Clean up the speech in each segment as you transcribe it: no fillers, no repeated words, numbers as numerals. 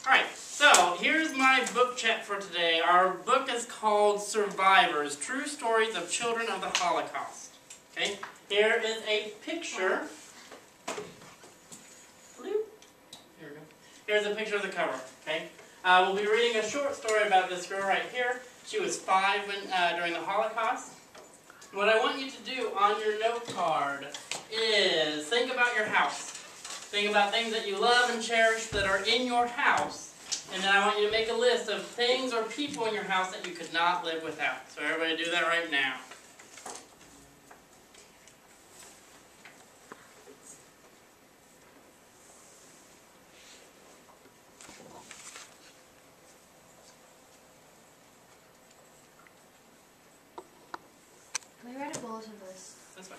Alright, so here's my book chat for today. Our book is called Survivors, True Stories of Children of the Holocaust. Okay, here is a picture. Here we go. Here's a picture of the cover. Okay, we'll be reading a short story about this girl right here. She was 5 during the Holocaust. What I want you to do on your note card is think about your house. Think about things that you love and cherish that are in your house. And then I want you to make a list of things or people in your house that you could not live without. So everybody do that right now. Can we write a bulletin list? That's fine.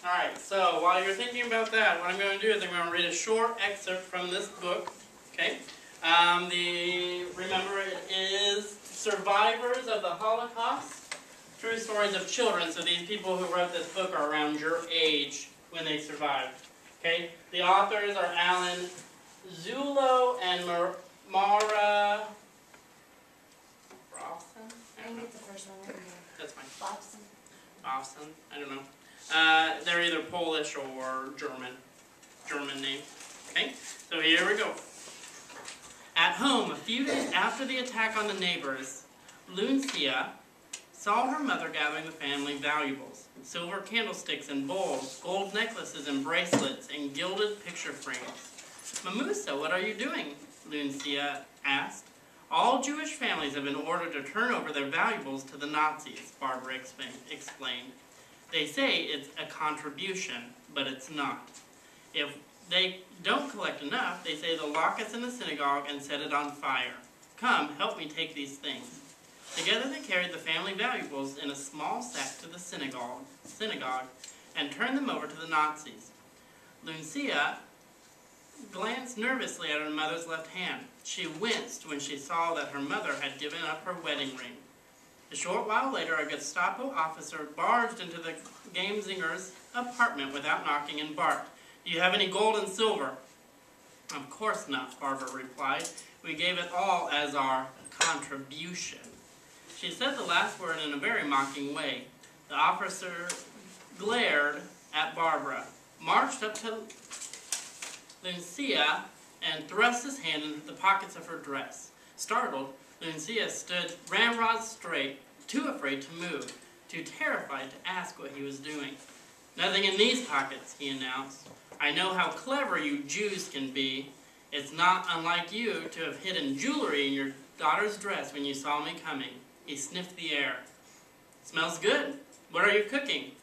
Alright, so while you're thinking about that, what I'm going to do is I'm going to read a short excerpt from this book. Okay? Remember, it is Survivors of the Holocaust, True Stories of Children. So these people who wrote this book are around your age when they survived. Okay? The authors are Alan Zulo and Mara Robson? I didn't get the first one right here. That's fine. Bobson. Bobson? I don't know. They're either Polish or German name. Okay, so here we go. At home, a few days after the attack on the neighbors, Lucia saw her mother gathering the family valuables. Silver candlesticks and bowls, gold necklaces and bracelets, and gilded picture frames. "Mamusa, what are you doing?" Lucia asked. "All Jewish families have been ordered to turn over their valuables to the Nazis," Barbara explained. "They say it's a contribution, but it's not. If they don't collect enough, they say they'll lock us in the synagogue and set it on fire. Come, help me take these things." Together they carried the family valuables in a small sack to the synagogue and turned them over to the Nazis. Lucia glanced nervously at her mother's left hand. She winced when she saw that her mother had given up her wedding ring. A short while later, a Gestapo officer barged into the Gamzingers' apartment without knocking and barked, "Do you have any gold and silver?" "Of course not," Barbara replied. "We gave it all as our contribution." She said the last word in a very mocking way. The officer glared at Barbara, marched up to Lucia, and thrust his hand into the pockets of her dress. Startled, Lucia stood ramrod straight, too afraid to move, too terrified to ask what he was doing. "Nothing in these pockets," he announced. "I know how clever you Jews can be. It's not unlike you to have hidden jewelry in your daughter's dress when you saw me coming." He sniffed the air. "Smells good. What are you cooking?"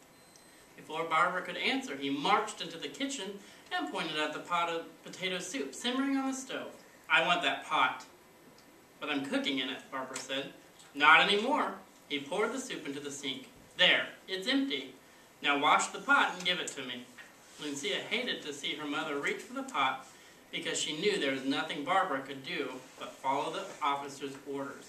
Before Barbara could answer, he marched into the kitchen and pointed at the pot of potato soup simmering on the stove. "I want that pot." "But I'm cooking in it," Barbara said. "Not anymore." He poured the soup into the sink. "There, it's empty. Now wash the pot and give it to me." Lucia hated to see her mother reach for the pot because she knew there was nothing Barbara could do but follow the officer's orders.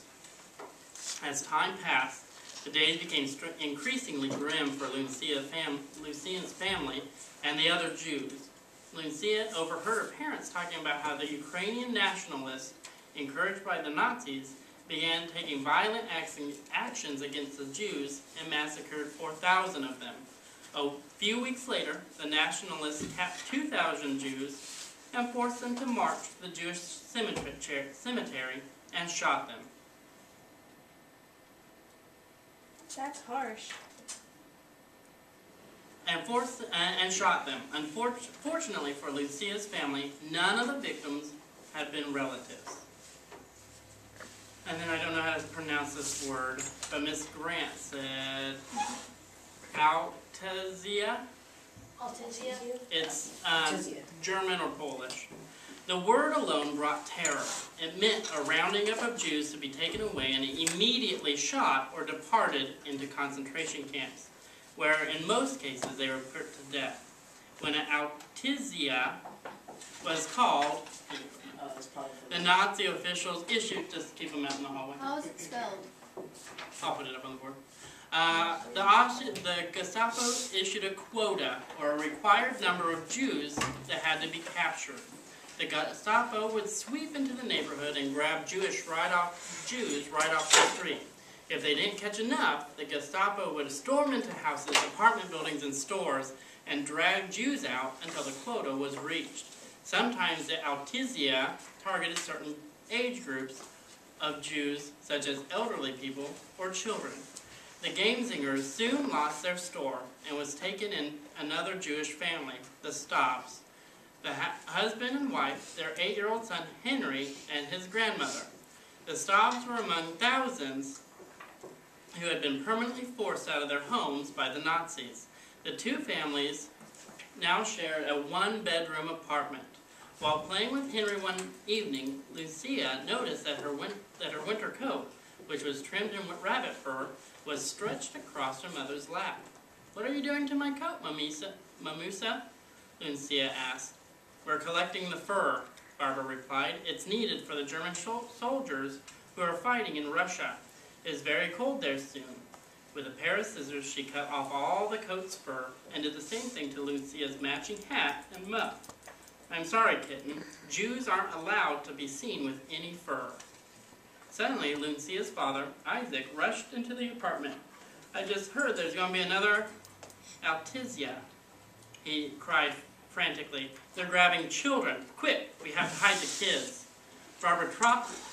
As time passed, the days became increasingly grim for Lucian's family and the other Jews. Lucia overheard her parents talking about how the Ukrainian nationalists, encouraged by the Nazis, began taking violent actions against the Jews and massacred 4,000 of them. A few weeks later, the nationalists capped 2,000 Jews and forced them to march to the Jewish cemetery and shot them. That's harsh. And shot them. Unfortunately for Lucia's family, none of the victims had been relatives. And then I don't know how to pronounce this word, but Miss Grant said Altazia? Altazia? It's German or Polish. The word alone brought terror. It meant a rounding up of Jews to be taken away and immediately shot or departed into concentration camps, where in most cases they were put to death. When an Altizia was called, the Nazi officials issued, just keep them out in the hallway. How is it spelled? I'll put it up on the board. The Gestapo issued a quota, or a required number of Jews that had to be captured. The Gestapo would sweep into the neighborhood and grab Jews right off the street. If they didn't catch enough, the Gestapo would storm into houses, apartment buildings, and stores and drag Jews out until the quota was reached. Sometimes the Altizia targeted certain age groups of Jews, such as elderly people or children. The Gamezingers soon lost their store and was taken in another Jewish family, the Stavs. The husband and wife, their 8-year-old son Henry, and his grandmother. The Stavs were among thousands who had been permanently forced out of their homes by the Nazis. The two families now shared a one-bedroom apartment. While playing with Henry one evening, Lucia noticed that her winter coat, which was trimmed in rabbit fur, was stretched across her mother's lap. "What are you doing to my coat, Mamusa?" Lucia asked. "We're collecting the fur," Barbara replied. "It's needed for the German soldiers who are fighting in Russia. It is very cold there soon." With a pair of scissors, she cut off all the coat's fur and did the same thing to Lucia's matching hat and muff. "I'm sorry, kitten. Jews aren't allowed to be seen with any fur." Suddenly, Lucia's father, Isaac, rushed into the apartment. "I just heard there's going to be another Altizia," he cried frantically. "They're grabbing children. Quick, we have to hide the kids." Barbara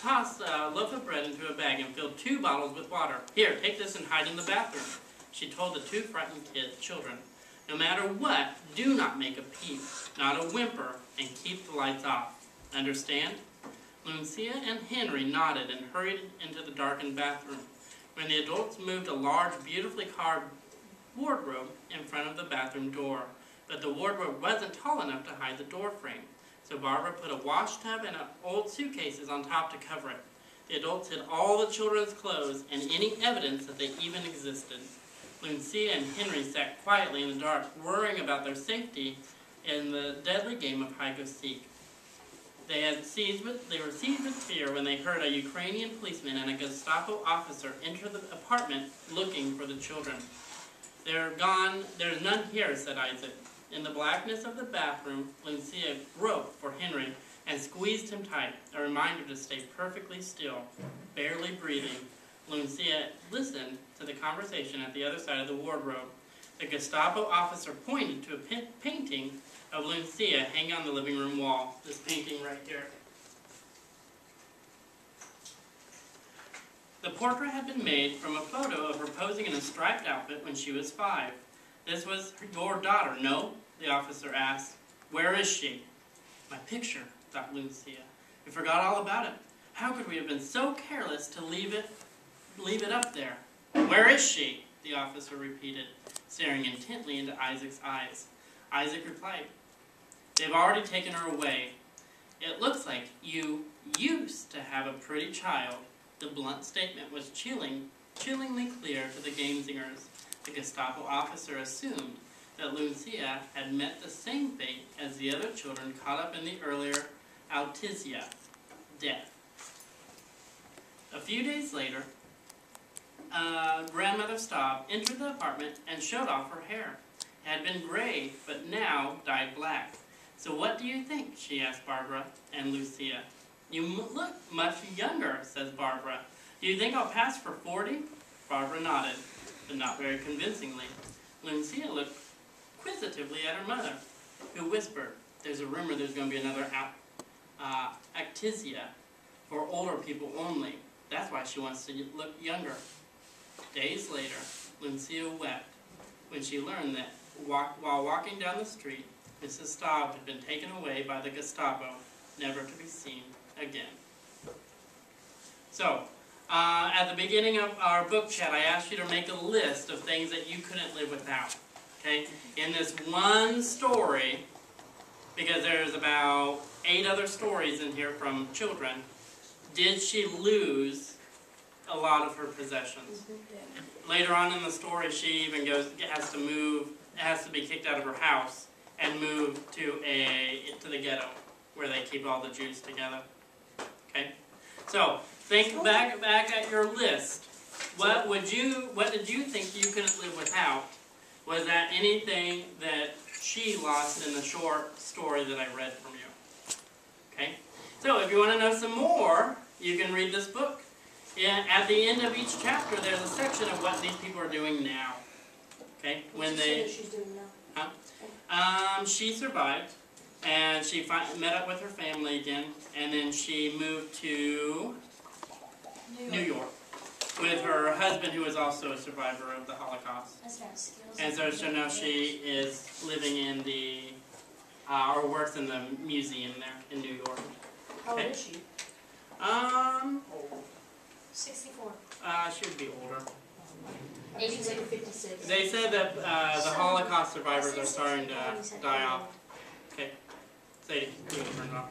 tossed a loaf of bread into a bag and filled 2 bottles with water. "Here, take this and hide in the bathroom," she told the 2 frightened children. "No matter what, do not make a peep, not a whimper, and keep the lights off. Understand?" Lucia and Henry nodded and hurried into the darkened bathroom. When the adults moved a large, beautifully carved wardrobe in front of the bathroom door, but the wardrobe wasn't tall enough to hide the door frame. So Barbara put a wash tub and old suitcases on top to cover it. The adults hid all the children's clothes and any evidence that they even existed. Lucia and Henry sat quietly in the dark, worrying about their safety in the deadly game of hide-go-seek. They were seized with fear when they heard a Ukrainian policeman and a Gestapo officer enter the apartment looking for the children. "They're gone. There's none here," said Isaac. In the blackness of the bathroom, Lucia groped for Henry and squeezed him tight, a reminder to stay perfectly still. Barely breathing, Lucia listened to the conversation at the other side of the wardrobe. The Gestapo officer pointed to a painting of Lucia hanging on the living room wall. This painting right here. The portrait had been made from a photo of her posing in a striped outfit when she was 5. "This was your daughter, no?" the officer asked. "Where is she?" "My picture," thought Lucia. "We forgot all about it. How could we have been so careless to leave it up there?" "Where is she?" the officer repeated, staring intently into Isaac's eyes. Isaac replied, "They've already taken her away. It looks like you used to have a pretty child." The blunt statement was chillingly clear to the Gamezingers. The Gestapo officer assumed that Lucia had met the same fate as the other children caught up in the earlier Altizia, death. A few days later, Grandmother Staub entered the apartment and showed off her hair. It had been gray, but now dyed black. "So what do you think?" she asked Barbara and Lucia. "You look much younger," says Barbara. "Do you think I'll pass for 40? Barbara nodded, but not very convincingly. Lucia looked inquisitively at her mother, who whispered, "There's a rumor there's going to be another Actizia for older people only. That's why she wants to look younger." Days later, Lucia wept when she learned that while walking down the street, Mrs. Staub had been taken away by the Gestapo, never to be seen again. So, at the beginning of our book chat, I asked you to make a list of things that you couldn't live without. Okay? In this one story, because there's about 8 other stories in here from children. Did she lose a lot of her possessions? Later on in the story, she even has to be kicked out of her house and move to the ghetto, where they keep all the Jews together. Okay, so think back at your list. What did you think you couldn't live without? Was that anything that she lost in the short story that I read from you? Okay, so if you want to know some more, you can read this book. Yeah, at the end of each chapter, there's a section of what these people are doing now. Okay, when they. She's doing now. She survived, and she met up with her family again, and then she moved to New York with her husband, who was also a survivor of the Holocaust. That's not skills. And so now she is living in the, or works in the museum there in New York. How old Okay. is she? 64. She would be older. 82. 56. They said that the Holocaust survivors are starting to die off. Okay, Sadie, you can turn it off.